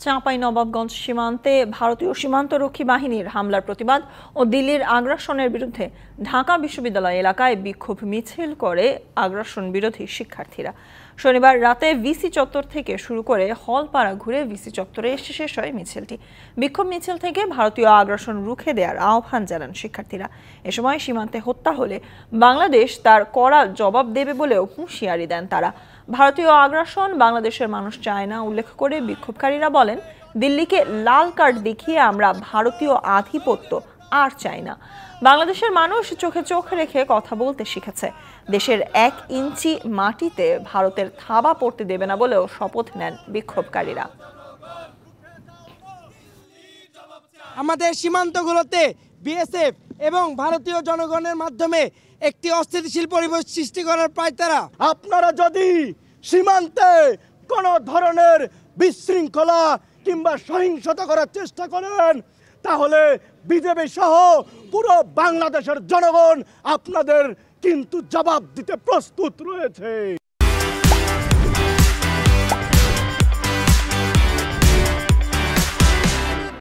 চাঁপাইনবাবগঞ্জ সীমান্তে ভারতীয় সীমান্তরক্ষী বাহিনীর হামলার প্রতিবাদ ও দিল্লির আগ্রাসনের বিরুদ্ধে ঢাকা বিশ্ববিদ্যালয় এলাকায় বিক্ষোভ মিছিল করে আগ্রাসন বিরোধী শিক্ষার্থীরা। শনিবার রাতে ভিসি চত্বর থেকে শুরু করে হলপাড়া ঘুরে ভিসি চত্বরে এসে শেষ হয় মিছিলটি। বিক্ষোভ মিছিল থেকে ভারতীয় আগ্রাসন রুখে দেওয়ার আহ্বান জানান শিক্ষার্থীরা। এ সময় সীমান্তে হত্যা হলে বাংলাদেশ তার কড়া জবাব দেবে বলেও হুঁশিয়ারি দেন তারা। ভারতীয় আগ্রাসন বাংলাদেশের মানুষ চায় না উল্লেখ করে বিক্ষোভকারীরা বলেন, দিল্লিকে লাল কার্ড দেখিয়ে আমরা ভারতীয় আধিপত্য আর চাই না। বাংলাদেশের মানুষ চোখে চোখ রেখে কথা বলতে শিখেছে। দেশের 1 ইঞ্চি মাটিতে ভারতের থাবা পড়তে দেবে না বলেও শপথ নেন বিক্ষোভকারীরা। আমাদের সীমান্তগুলোতে বিএসএফ এবং ভারতীয় জনগণের মাধ্যমে একটি অস্থিতিশীল পরিবেশ সৃষ্টি করার পায়তারা। আপনারা যদি সীমান্তে কোনো ধরনের বিশৃঙ্খলা কিংবা সহিংসতা করার চেষ্টা করেন, তাহলে বিজেপি সহ পুরো বাংলাদেশের জনগণ আপনাদের কিন্তু জবাব দিতে প্রস্তুত রয়েছে।